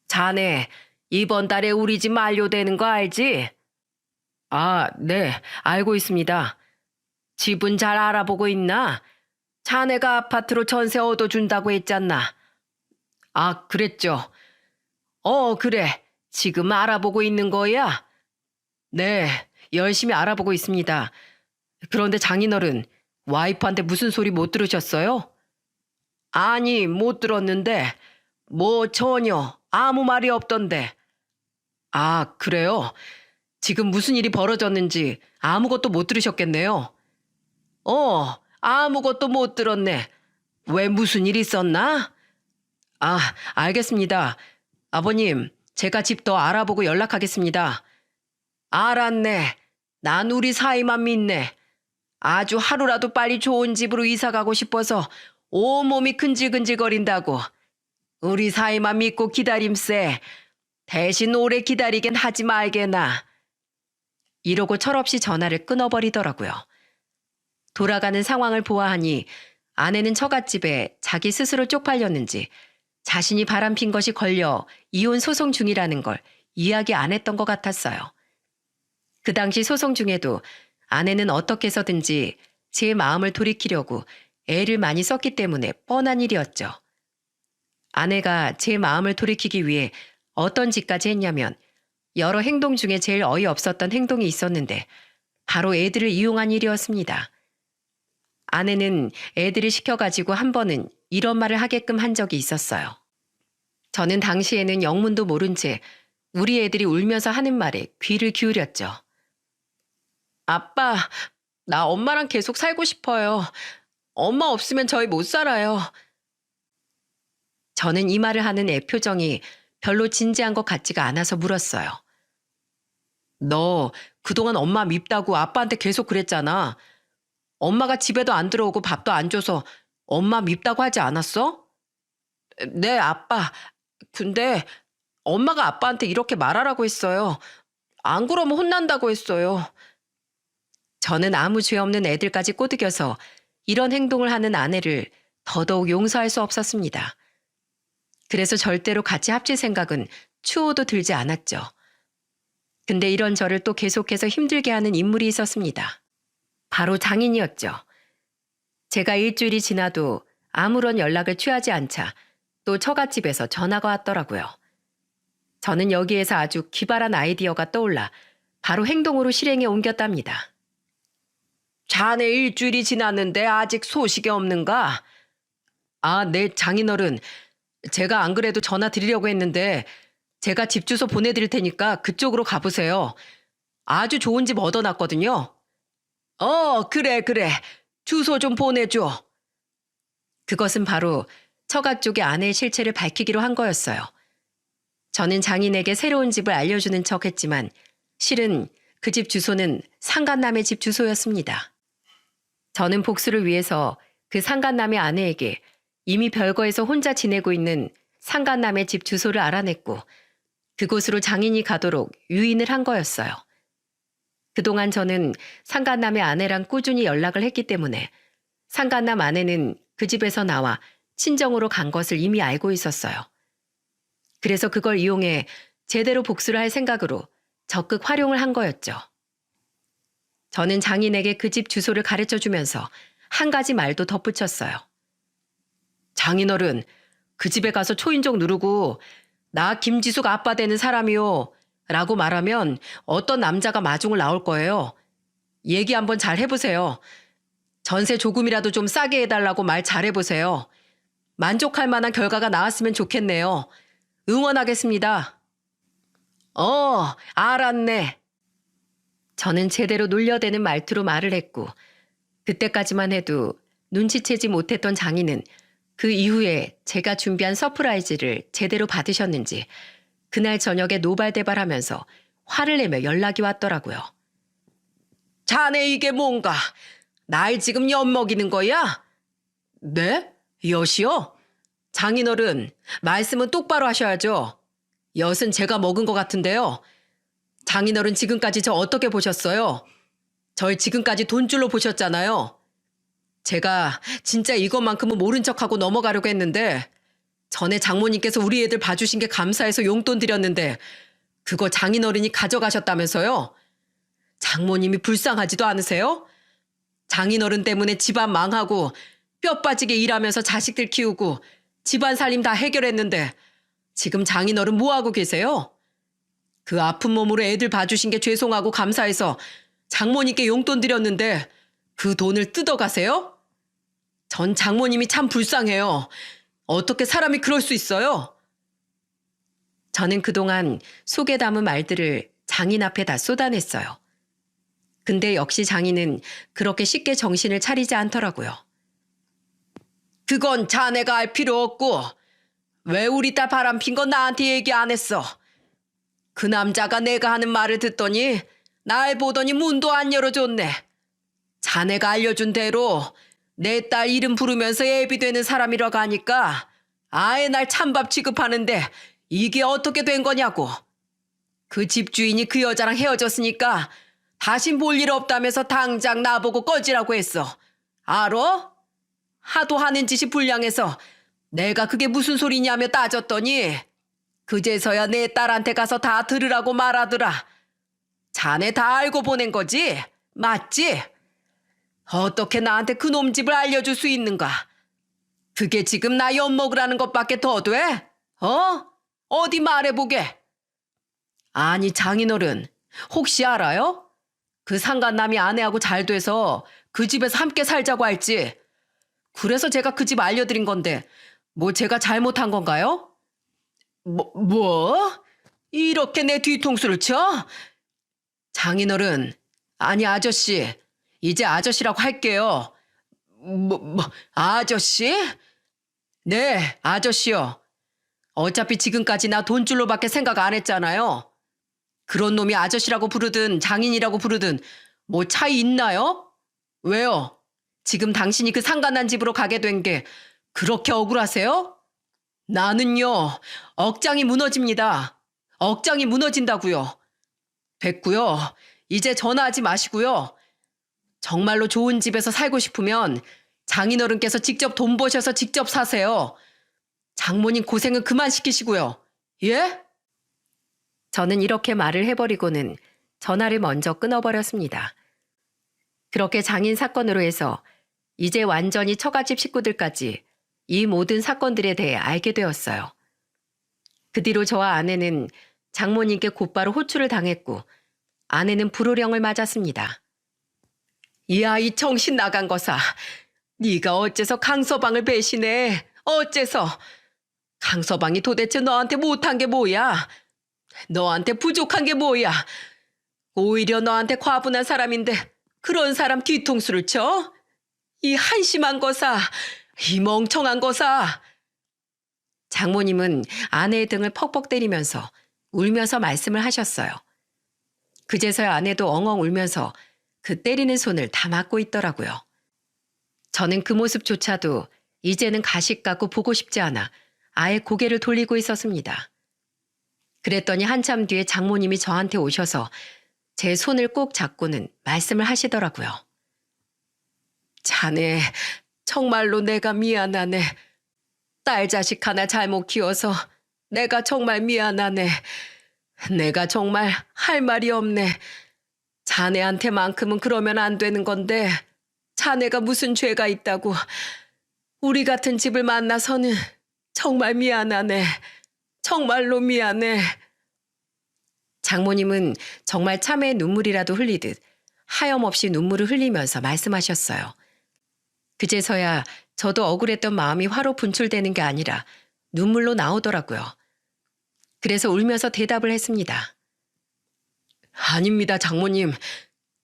Speaker 1: 자네, 이번 달에 우리 집 만료되는 거 알지? 아, 네, 알고 있습니다. 집은 잘 알아보고 있나? 자네가 아파트로 전세 얻어준다고 했잖아. 아, 그랬죠. 그래. 지금 알아보고 있는 거야? 네, 열심히 알아보고 있습니다. 그런데 장인어른, 와이프한테 무슨 소리 못 들으셨어요? 아니, 못 들었는데, 뭐 전혀 아무 말이 없던데. 아, 그래요? 지금 무슨 일이 벌어졌는지 아무것도 못 들으셨겠네요. 아무것도 못 들었네. 왜 무슨 일 있었나? 아, 알겠습니다. 아버님, 제가 집 더 알아보고 연락하겠습니다. 알았네. 난 우리 사이만 믿네. 아주 하루라도 빨리 좋은 집으로 이사 가고 싶어서 온몸이 근질근질거린다고. 우리 사이만 믿고 기다림세. 대신 오래 기다리긴 하지 말게나. 이러고 철없이 전화를 끊어버리더라고요. 돌아가는 상황을 보아하니 아내는 처갓집에 자기 스스로 쪽팔렸는지 자신이 바람핀 것이 걸려 이혼 소송 중이라는 걸 이야기 안 했던 것 같았어요. 그 당시 소송 중에도 아내는 어떻게 해서든지 제 마음을 돌이키려고 애를 많이 썼기 때문에 뻔한 일이었죠. 아내가 제 마음을 돌이키기 위해 어떤 짓까지 했냐면 여러 행동 중에 제일 어이없었던 행동이 있었는데 바로 애들을 이용한 일이었습니다. 아내는 애들을 시켜가지고 한 번은 이런 말을 하게끔 한 적이 있었어요. 저는 당시에는 영문도 모른 채 우리 애들이 울면서 하는 말에 귀를 기울였죠. 아빠, 나 엄마랑 계속 살고 싶어요. 엄마 없으면 저희 못 살아요. 저는 이 말을 하는 애 표정이 별로 진지한 것 같지가 않아서 물었어요.
Speaker 2: 너 그동안 엄마 밉다고 아빠한테 계속 그랬잖아. 엄마가 집에도 안 들어오고 밥도 안 줘서 엄마 밉다고 하지 않았어? 네, 아빠. 근데 엄마가 아빠한테 이렇게 말하라고 했어요. 안 그러면 혼난다고 했어요.
Speaker 1: 저는 아무 죄 없는 애들까지 꼬드겨서 이런 행동을 하는 아내를 더더욱 용서할 수 없었습니다. 그래서 절대로 같이 합칠 생각은 추호도 들지 않았죠. 근데 이런 저를 또 계속해서 힘들게 하는 인물이 있었습니다. 바로 장인이었죠. 제가 일주일이 지나도 아무런 연락을 취하지 않자 또 처갓집에서 전화가 왔더라고요. 저는 여기에서 아주 기발한 아이디어가 떠올라 바로 행동으로 실행에 옮겼답니다.
Speaker 2: 자네 일주일이 지났는데 아직 소식이 없는가? 아, 네, 장인어른. 제가 안 그래도 전화 드리려고 했는데 제가 집 주소 보내드릴 테니까 그쪽으로 가보세요. 아주 좋은 집 얻어놨거든요. 그래. 주소 좀 보내줘.
Speaker 1: 그것은 바로 처가 쪽의 아내의 실체를 밝히기로 한 거였어요. 저는 장인에게 새로운 집을 알려주는 척 했지만 실은 그 집 주소는 상간남의 집 주소였습니다. 저는 복수를 위해서 그 상간남의 아내에게 이미 별거에서 혼자 지내고 있는 상간남의 집 주소를 알아냈고 그곳으로 장인이 가도록 유인을 한 거였어요. 그동안 저는 상간남의 아내랑 꾸준히 연락을 했기 때문에 상간남 아내는 그 집에서 나와 친정으로 간 것을 이미 알고 있었어요. 그래서 그걸 이용해 제대로 복수를 할 생각으로 적극 활용을 한 거였죠. 저는 장인에게 그 집 주소를 가르쳐 주면서 한 가지 말도 덧붙였어요.
Speaker 2: 장인어른, 그 집에 가서 초인종 누르고 나 김지숙 아빠 되는 사람이요 라고 말하면 어떤 남자가 마중을 나올 거예요. 얘기 한번 잘 해보세요. 전세 조금이라도 좀 싸게 해달라고 말 잘 해보세요. 만족할 만한 결과가 나왔으면 좋겠네요. 응원하겠습니다. 알았네.
Speaker 1: 저는 제대로 놀려대는 말투로 말을 했고 그때까지만 해도 눈치채지 못했던 장인은 그 이후에 제가 준비한 서프라이즈를 제대로 받으셨는지 그날 저녁에 노발대발하면서 화를 내며 연락이 왔더라고요.
Speaker 2: 자네 이게 뭔가? 날 지금 엿먹이는 거야? 네? 엿이요? 장인어른, 말씀은 똑바로 하셔야죠. 엿은 제가 먹은 것 같은데요. 장인어른 지금까지 저 어떻게 보셨어요? 절 지금까지 돈줄로 보셨잖아요. 제가 진짜 이것만큼은 모른 척하고 넘어가려고 했는데 전에 장모님께서 우리 애들 봐주신 게 감사해서 용돈 드렸는데 그거 장인어른이 가져가셨다면서요? 장모님이 불쌍하지도 않으세요? 장인어른 때문에 집안 망하고 뼈 빠지게 일하면서 자식들 키우고 집안 살림 다 해결했는데 지금 장인어른 뭐하고 계세요? 그 아픈 몸으로 애들 봐주신 게 죄송하고 감사해서 장모님께 용돈 드렸는데 그 돈을 뜯어가세요? 전 장모님이 참 불쌍해요. 어떻게 사람이 그럴 수 있어요?
Speaker 1: 저는 그동안 속에 담은 말들을 장인 앞에 다 쏟아냈어요. 근데 역시 장인은 그렇게 쉽게 정신을 차리지 않더라고요.
Speaker 2: 그건 자네가 알 필요 없고 왜 우리 딸 바람핀 건 나한테 얘기 안 했어? 그 남자가 내가 하는 말을 듣더니 날 보더니 문도 안 열어줬네. 자네가 알려준 대로 내 딸 이름 부르면서 애비되는 사람이라고 하니까 아예 날 찬밥 취급하는데 이게 어떻게 된 거냐고. 그 집주인이 그 여자랑 헤어졌으니까 다신 볼 일 없다면서 당장 나보고 꺼지라고 했어. 알어? 하도 하는 짓이 불량해서 내가 그게 무슨 소리냐며 따졌더니 그제서야 내 딸한테 가서 다 들으라고 말하더라. 자네 다 알고 보낸 거지? 맞지? 어떻게 나한테 그놈 집을 알려줄 수 있는가? 그게 지금 나 엿먹으라는 것밖에 더 돼? 어디 말해보게. 아니 장인어른, 혹시 알아요? 그 상간남이 아내하고 잘 돼서 그 집에서 함께 살자고 할지. 그래서 제가 그 집 알려드린 건데 뭐 제가 잘못한 건가요? 뭐? 이렇게 내 뒤통수를 쳐? 장인어른, 아니 아저씨, 이제 아저씨라고 할게요. 아저씨? 네, 아저씨요. 어차피 지금까지 나 돈줄로밖에 생각 안 했잖아요. 그런 놈이 아저씨라고 부르든 장인이라고 부르든 뭐 차이 있나요? 왜요? 지금 당신이 그 상간난 집으로 가게 된 게 그렇게 억울하세요? 나는요, 억장이 무너집니다. 억장이 무너진다고요. 됐고요. 이제 전화하지 마시고요. 정말로 좋은 집에서 살고 싶으면 장인어른께서 직접 돈 버셔서 직접 사세요. 장모님 고생은 그만 시키시고요. 예?
Speaker 1: 저는 이렇게 말을 해버리고는 전화를 먼저 끊어버렸습니다. 그렇게 장인 사건으로 해서 이제 완전히 처갓집 식구들까지 이 모든 사건들에 대해 알게 되었어요. 그 뒤로 저와 아내는 장모님께 곧바로 호출을 당했고 아내는 불호령을 맞았습니다.
Speaker 2: 이 아이 정신 나간 거사. 네가 어째서 강서방을 배신해? 어째서? 강서방이 도대체 너한테 못한 게 뭐야? 너한테 부족한 게 뭐야? 오히려 너한테 과분한 사람인데 그런 사람 뒤통수를 쳐? 이 한심한 거사, 이 멍청한 거사.
Speaker 1: 장모님은 아내의 등을 퍽퍽 때리면서 울면서 말씀을 하셨어요. 그제서야 아내도 엉엉 울면서 그 때리는 손을 다 막고 있더라고요. 저는 그 모습조차도 이제는 가식 같고 보고 싶지 않아 아예 고개를 돌리고 있었습니다. 그랬더니 한참 뒤에 장모님이 저한테 오셔서 제 손을 꼭 잡고는 말씀을 하시더라고요.
Speaker 2: 자네, 정말로 내가 미안하네. 딸 자식 하나 잘못 키워서 내가 정말 미안하네. 내가 정말 할 말이 없네. 자네한테만큼은 그러면 안 되는 건데 자네가 무슨 죄가 있다고. 우리 같은 집을 만나서는 정말 미안하네. 정말로 미안해.
Speaker 1: 장모님은 정말 참외 눈물이라도 흘리듯 하염없이 눈물을 흘리면서 말씀하셨어요. 그제서야 저도 억울했던 마음이 화로 분출되는 게 아니라 눈물로 나오더라고요. 그래서 울면서 대답을 했습니다.
Speaker 2: 아닙니다, 장모님.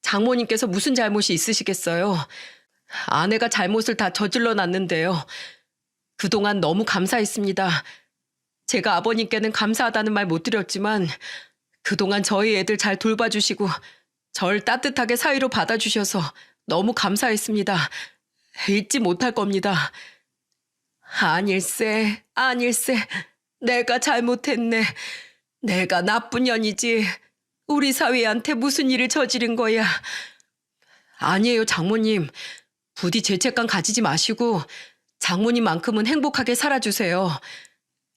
Speaker 2: 장모님께서 무슨 잘못이 있으시겠어요. 아내가 잘못을 다 저질러 놨는데요. 그동안 너무 감사했습니다. 제가 아버님께는 감사하다는 말 못 드렸지만 그동안 저희 애들 잘 돌봐주시고 절 따뜻하게 사위로 받아주셔서 너무 감사했습니다. 잊지 못할 겁니다. 아닐세, 아닐세. 내가 잘못했네. 내가 나쁜 년이지. 우리 사위한테 무슨 일을 저지른 거야. 아니에요, 장모님. 부디 죄책감 가지지 마시고 장모님만큼은 행복하게 살아주세요.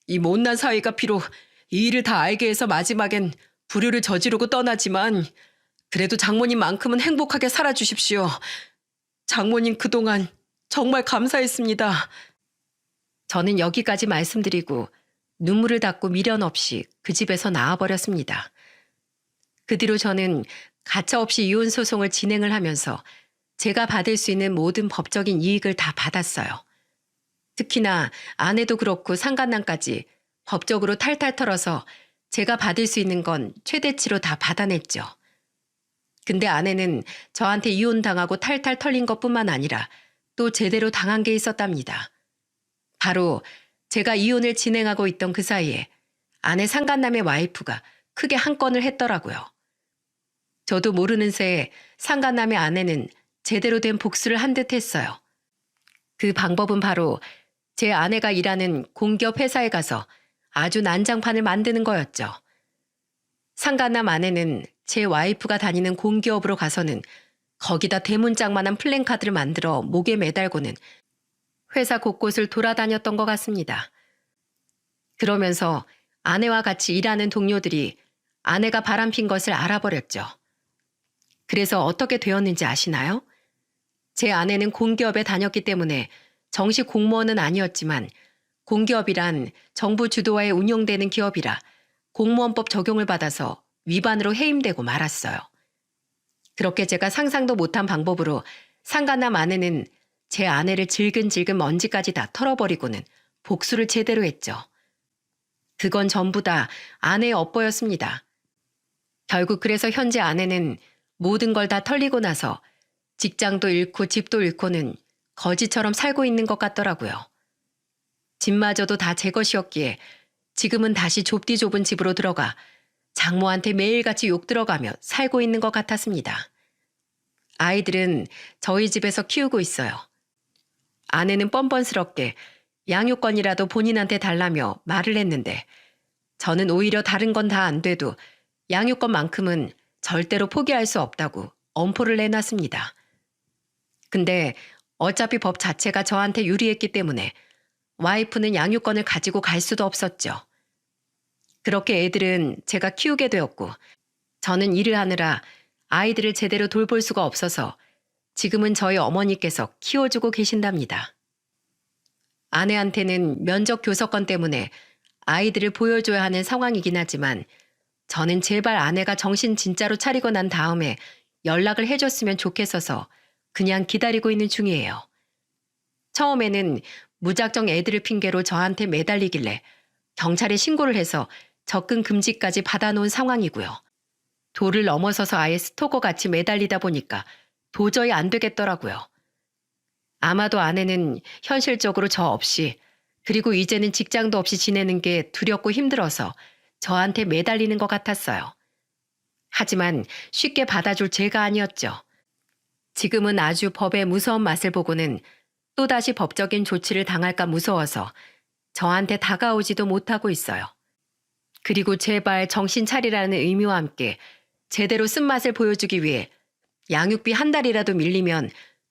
Speaker 2: 이 못난 사위가 비록 이 일을 다 알게 해서 마지막엔 불효를 저지르고 떠나지만 그래도 장모님만큼은 행복하게 살아주십시오. 장모님 그동안 정말 감사했습니다.
Speaker 1: 저는 여기까지 말씀드리고 눈물을 닦고 미련 없이 그 집에서 나와버렸습니다. 그 뒤로 저는 가차없이 이혼 소송을 진행을 하면서 제가 받을 수 있는 모든 법적인 이익을 다 받았어요. 특히나 아내도 그렇고 상간남까지 법적으로 탈탈 털어서 제가 받을 수 있는 건 최대치로 다 받아냈죠. 근데 아내는 저한테 이혼당하고 탈탈 털린 것뿐만 아니라 또 제대로 당한 게 있었답니다. 바로 제가 이혼을 진행하고 있던 그 사이에 아내 상간남의 와이프가 크게 한 건을 했더라고요. 저도 모르는 새에 상간남의 아내는 제대로 된 복수를 한 듯 했어요. 그 방법은 바로 제 아내가 일하는 공기업 회사에 가서 아주 난장판을 만드는 거였죠. 상간남 아내는 제 와이프가 다니는 공기업으로 가서는 거기다 대문짝만한 플랜카드를 만들어 목에 매달고는 회사 곳곳을 돌아다녔던 것 같습니다. 그러면서 아내와 같이 일하는 동료들이 아내가 바람핀 것을 알아버렸죠. 그래서 어떻게 되었는지 아시나요? 제 아내는 공기업에 다녔기 때문에 정식 공무원은 아니었지만 공기업이란 정부 주도하에 운영되는 기업이라 공무원법 적용을 받아서 위반으로 해임되고 말았어요. 그렇게 제가 상상도 못한 방법으로 상간남 아내는 제 아내를 질근질근 먼지까지 다 털어버리고는 복수를 제대로 했죠. 그건 전부 다 아내의 업보였습니다. 결국 그래서 현재 아내는 모든 걸 다 털리고 나서 직장도 잃고 집도 잃고는 거지처럼 살고 있는 것 같더라고요. 집마저도 다 제 것이었기에 지금은 다시 좁디 좁은 집으로 들어가 장모한테 매일같이 욕 들어가며 살고 있는 것 같았습니다. 아이들은 저희 집에서 키우고 있어요. 아내는 뻔뻔스럽게 양육권이라도 본인한테 달라며 말을 했는데 저는 오히려 다른 건 다 안 돼도 양육권만큼은 절대로 포기할 수 없다고 엄포를 내놨습니다. 근데 어차피 법 자체가 저한테 유리했기 때문에 와이프는 양육권을 가지고 갈 수도 없었죠. 그렇게 애들은 제가 키우게 되었고 저는 일을 하느라 아이들을 제대로 돌볼 수가 없어서 지금은 저희 어머니께서 키워주고 계신답니다. 아내한테는 면접 교섭권 때문에 아이들을 보여줘야 하는 상황이긴 하지만 저는 제발 아내가 정신 진짜로 차리고 난 다음에 연락을 해줬으면 좋겠어서 그냥 기다리고 있는 중이에요. 처음에는 무작정 애들을 핑계로 저한테 매달리길래 경찰에 신고를 해서 접근 금지까지 받아놓은 상황이고요. 도를 넘어서서 아예 스토커같이 매달리다 보니까 도저히 안 되겠더라고요. 아마도 아내는 현실적으로 저 없이 그리고 이제는 직장도 없이 지내는 게 두렵고 힘들어서 저한테 매달리는 것 같았어요. 하지만 쉽게 받아줄 제가 아니었죠. 지금은 아주 법의 무서운 맛을 보고는 또다시 법적인 조치를 당할까 무서워서 저한테 다가오지도 못하고 있어요. 그리고 제발 정신 차리라는 의미와 함께 제대로 쓴맛을 보여주기 위해 양육비 한 달이라도 밀리면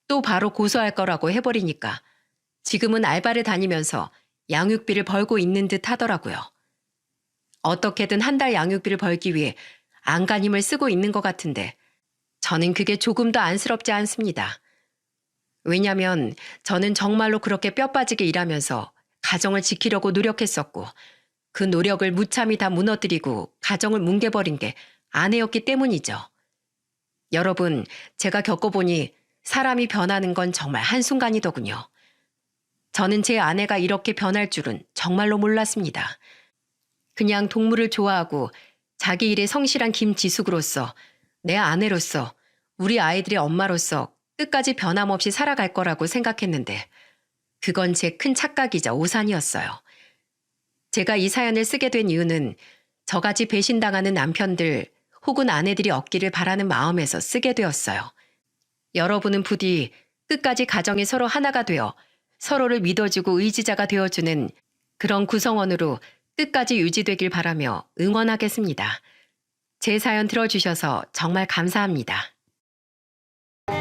Speaker 1: 또 바로 고소할 거라고 해버리니까 지금은 알바를 다니면서 양육비를 벌고 있는 듯 하더라고요. 어떻게든 한 달 양육비를 벌기 위해 안간 힘을 쓰고 있는 것 같은데 저는 그게 조금도 안쓰럽지 않습니다. 왜냐면 저는 정말로 그렇게 뼈 빠지게 일하면서 가정을 지키려고 노력했었고 그 노력을 무참히 다 무너뜨리고 가정을 뭉개버린 게 아내였기 때문이죠. 여러분, 제가 겪어보니 사람이 변하는 건 정말 한순간이더군요. 저는 제 아내가 이렇게 변할 줄은 정말로 몰랐습니다. 그냥 동물을 좋아하고 자기 일에 성실한 김지숙으로서 내 아내로서 우리 아이들의 엄마로서 끝까지 변함없이 살아갈 거라고 생각했는데 그건 제 큰 착각이자 오산이었어요. 제가 이 사연을 쓰게 된 이유는 저같이 배신당하는 남편들 혹은 아내들이 없기를 바라는 마음에서 쓰게 되었어요. 여러분은 부디 끝까지 가정이 서로 하나가 되어 서로를 믿어주고 의지자가 되어주는 그런 구성원으로 끝까지 유지되길 바라며 응원하겠습니다. 제 사연 들어주셔서 정말 감사합니다.